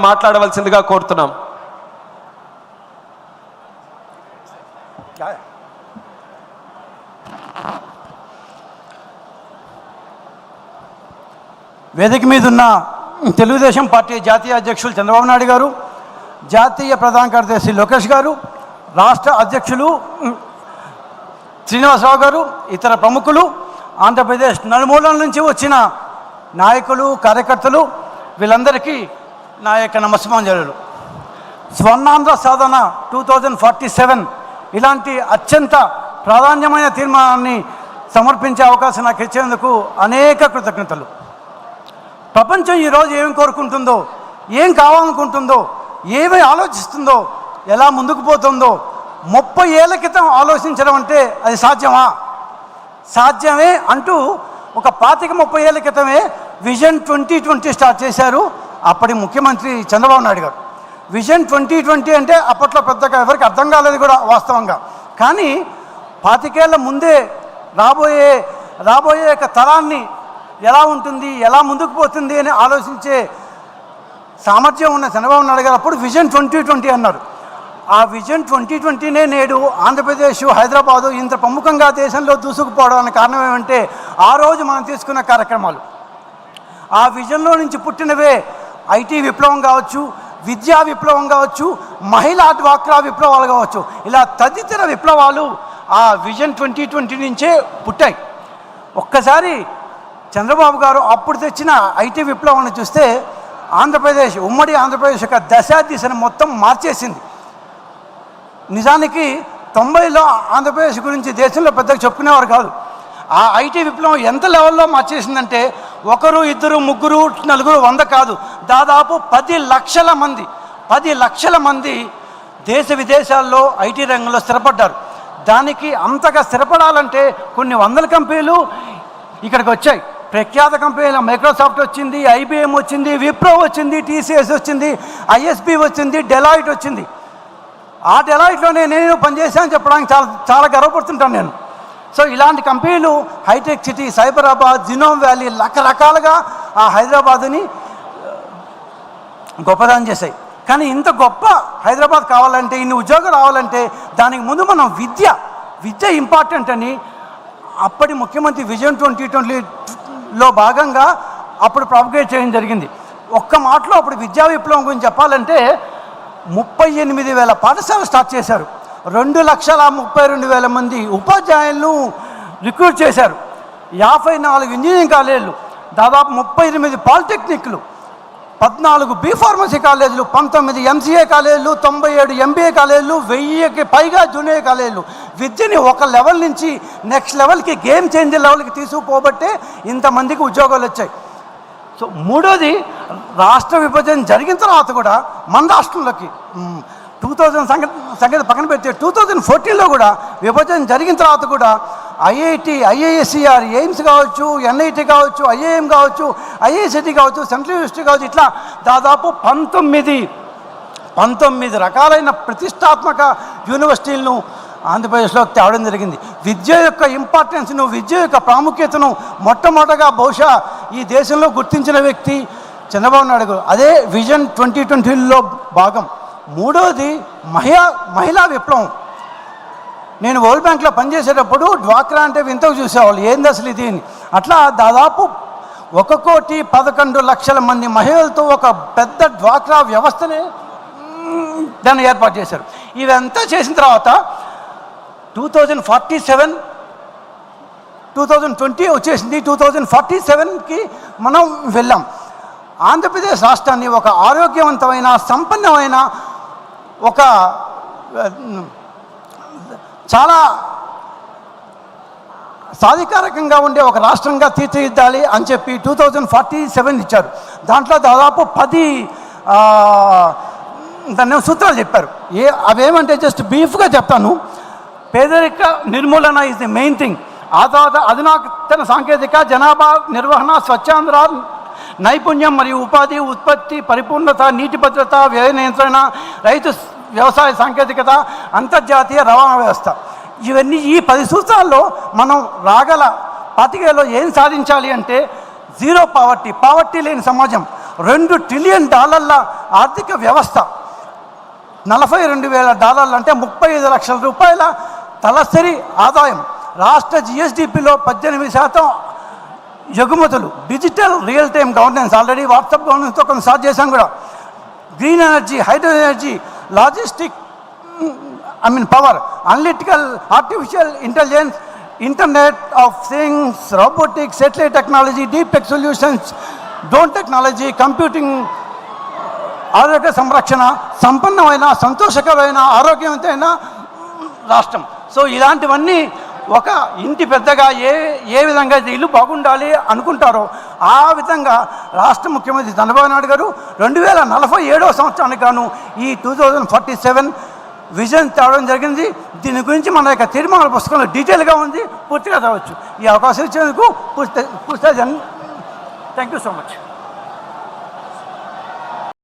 మాట్లాడవలసిందిగా కోరుతున్నాం. వేదిక మీద ఉన్న తెలుగుదేశం పార్టీ జాతీయ అధ్యక్షులు చంద్రబాబు నాయుడు గారు, జాతీయ ప్రధాన కార్యదర్శి లోకేష్ గారు, రాష్ట్ర అధ్యక్షులు శ్రీనివాసరావు గారు, ఇతర ప్రముఖులు, ఆంధ్రప్రదేశ్ నలుమూలల నుంచి వచ్చిన నాయకులు, కార్యకర్తలు, వీళ్ళందరికీ నా యొక్క నమస్కారాలు. స్వర్ణాంధ్ర సాధన 2047 ఇలాంటి అత్యంత ప్రాధాన్యమైన తీర్మానాన్ని సమర్పించే అవకాశం నాకు ఇచ్చేందుకు అనేక కృతజ్ఞతలు. ప్రపంచం ఈరోజు ఏం కోరుకుంటుందో, ఏం కావాలనుకుంటుందో, ఏమి ఆలోచిస్తుందో, ఎలా ముందుకు పోతుందో 30 ఏళ్ల క్రితం ఆలోచించడం అంటే అది సాధ్యమా? సాధ్యమే అంటూ ఒక 25-30 ఏళ్ల క్రితమే విజన్ 2020 స్టార్ట్ చేశారు అప్పటి ముఖ్యమంత్రి చంద్రబాబు నాయుడు గారు. విజన్ 2020 అంటే అప్పట్లో పెద్దగా ఎవరికి అర్థం కాలేదు కూడా వాస్తవంగా. కానీ 25 ఏళ్ల ముందే రాబోయే తరాన్ని ఎలా ఉంటుంది, ఎలా ముందుకు పోతుంది అని ఆలోచించే సామర్థ్యం ఉన్న చంద్రబాబు నాయుడు గారు అప్పుడు విజన్ 2020 అన్నారు. ఆ విజన్ 2020నే నేడు ఆంధ్రప్రదేశ్, హైదరాబాదు ఇంత ప్రముఖంగా దేశంలో దూసుకుపోవడానికి కారణం ఏమంటే ఆ రోజు మనం తీసుకున్న కార్యక్రమాలు. ఆ విజన్లో నుంచి పుట్టినవే ఐటీ విప్లవం కావచ్చు, విద్యా విప్లవం కావచ్చు, మహిళా డ్వాక్రా విప్లవాలు కావచ్చు, ఇలా తదితర విప్లవాలు ఆ విజన్ 2020 నుంచే పుట్టాయి. ఒక్కసారి చంద్రబాబు గారు అప్పుడు తెచ్చిన ఐటీ విప్లవాన్ని చూస్తే ఆంధ్రప్రదేశ్, ఉమ్మడి ఆంధ్రప్రదేశ్ యొక్క దిశను మొత్తం మార్చేసింది. నిజానికి 90లో ఆంధ్రప్రదేశ్ గురించి దేశంలో పెద్దగా చెప్పుకునేవారు కాదు. ఆ ఐటీ విప్లవం ఎంత లెవెల్లో మార్చేసిందంటే 1, 2, 3, 4, 100 కాదు, దాదాపు 10 లక్షల మంది దేశ విదేశాల్లో ఐటీ రంగంలో స్థిరపడ్డారు. దానికి అంతగా స్థిరపడాలంటే కొన్ని వందల కంపెనీలు ఇక్కడికి వచ్చాయి. ప్రఖ్యాత కంపెనీలు మైక్రోసాఫ్ట్ వచ్చింది, IBM వచ్చింది, విప్రో వచ్చింది, TCS వచ్చింది, ISB వచ్చింది, డెలాయిట్ వచ్చింది. ఆ డెలాయిట్లోనే నేను పనిచేశానని చెప్పడానికి చాలా గర్వపడుతుంటాను నేను. సో ఇలాంటి కంపెనీలు హైటెక్ సిటీ, సైబరాబాద్, జినోమ్ వ్యాలీ రకరకాలుగా ఆ హైదరాబాద్ని గొప్పదానం చేశాయి. కానీ ఇంత గొప్ప హైదరాబాద్ కావాలంటే, ఇన్ని ఉద్యోగాలు రావాలంటే దానికి ముందు మనం విద్య ఇంపార్టెంట్ అని అప్పటి ముఖ్యమంత్రి విజన్ 2020లో భాగంగా అప్పుడు ప్రాపగేట్ చేయడం జరిగింది. ఒక్క మాటలో అప్పుడు విద్యా విప్లవం గురించి చెప్పాలంటే 38,000 పాఠశాలలు స్టార్ట్ చేశారు. 2,32,000 మంది ఉపాధ్యాయులను రిక్రూట్ చేశారు. 54 ఇంజనీరింగ్ కాలేజీలు, దాదాపు 38 పాలిటెక్నిక్లు, 14 B.Pharmacy కాలేజీలు, 19 MCA కాలేజీలు, 97 MBA కాలేజీలు, 1000కి పైగా జూనియర్ కాలేజీలు. విద్యని ఒక లెవెల్ నుంచి నెక్స్ట్ లెవెల్కి, గేమ్ చేంజర్ లెవెల్కి తీసుకుపోబట్టే ఇంతమందికి ఉద్యోగాలు వచ్చాయి. సో మూడోది, రాష్ట్ర విభజన జరిగిన తర్వాత కూడా మన రాష్ట్రంలోకి 2000 సంగతి పక్కన పెడితే 2014లో కూడా విభజన జరిగిన తర్వాత కూడా IIT, IISER, ఎయిమ్స్ కావచ్చు, NIT కావచ్చు, IIM కావచ్చు, IICT కావచ్చు, సెంట్రల్ యూనివర్సిటీ కావచ్చు, ఇట్లా దాదాపు 19 రకాలైన ప్రతిష్టాత్మక యూనివర్సిటీలను ఆంధ్రప్రదేశ్లోకి తేవడం జరిగింది. విద్య యొక్క ఇంపార్టెన్స్ను, విద్య యొక్క ప్రాముఖ్యతను మొట్టమొదటగా బహుశా ఈ దేశంలో గుర్తించిన వ్యక్తి చంద్రబాబు నాయుడు గారు. అదే విజన్ 2020లో భాగం. మూడోది మహిళా విప్లవం. నేను వరల్డ్ బ్యాంక్లో పనిచేసేటప్పుడు డ్వాక్రా అంటే వింతకు చూసేవాళ్ళు, ఏంది అసలు ఇది అని. అట్లా దాదాపు 1,11,00,000 మంది మహిళలతో ఒక పెద్ద డ్వాక్రా వ్యవస్థనే దాన్ని ఏర్పాటు చేశారు. ఇవంతా చేసిన తర్వాత 2020 వచ్చేసింది. 2047కి మనం వెళ్ళాం. ఆంధ్రప్రదేశ్ రాష్ట్రాన్ని ఒక ఆరోగ్యవంతమైన, సంపన్నమైన, ఒక చాలా సాధికారకంగా ఉండే ఒక రాష్ట్రంగా తీర్చిదిద్దాలి అని చెప్పి 2047 ఇచ్చారు. దాంట్లో దాదాపు 10 దాన్ని సూత్రాలు చెప్పారు. అవేమంటే జస్ట్ బ్రీఫ్గా చెప్తాను. పేదరిక నిర్మూలన ఈజ్ ది మెయిన్ థింగ్. ఆ తర్వాత అధునాతన సాంకేతిక, జనాభా నిర్వహణ, స్వచ్ఛాంధ్ర, నైపుణ్యం మరియు ఉపాధి, ఉత్పత్తి, పరిపూర్ణత, నీటి భద్రత, వ్యయ నియంత్రణ, రైతు వ్యవసాయ సాంకేతికత, అంతర్జాతీయ రవాణా వ్యవస్థ. ఇవన్నీ ఈ 10 సూత్రాల్లో మనం రాగల 25 ఏళ్ళలో ఏం సాధించాలి అంటే జీరో పావర్టీ లేని సమాజం. $2 ట్రిలియన్ ఆర్థిక వ్యవస్థ, $42,000 అంటే 35 లక్షల రూపాయల తలసరి ఆదాయం. రాష్ట్ర జిఎస్డిపిలో 18% ఎగుమతులు. Digital real time governance, already WhatsApp గవర్నెన్స్తో కొంత స్టార్ట్ చేశాం కూడా. Green energy, hydrogen energy, logistic power, analytical, artificial intelligence, internet of things, robotics, satellite technology, deep tech solutions, drone technology, computing, ఆరోగ్య సంరక్షణ, సంపన్నమైన సంతోషకరమైన ఆరోగ్యవంతమైన రాష్ట్రం. సో ఇలాంటివన్నీ ఒక ఇంటి పెద్దగా ఏ విధంగా అయితే ఇల్లు బాగుండాలి అనుకుంటారో ఆ విధంగా రాష్ట్ర ముఖ్యమంత్రి చంద్రబాబు నాయుడు గారు 2047వ సంవత్సరానికి గాను ఈ 2047 విజన్ తేవడం జరిగింది. దీని గురించి మన యొక్క తీర్మాన పుస్తకంలో డీటెయిల్గా ఉంది, పూర్తిగా చదవచ్చు. ఈ అవకాశం ఇచ్చినందుకు పూర్తి థ్యాంక్ యూ సో మచ్.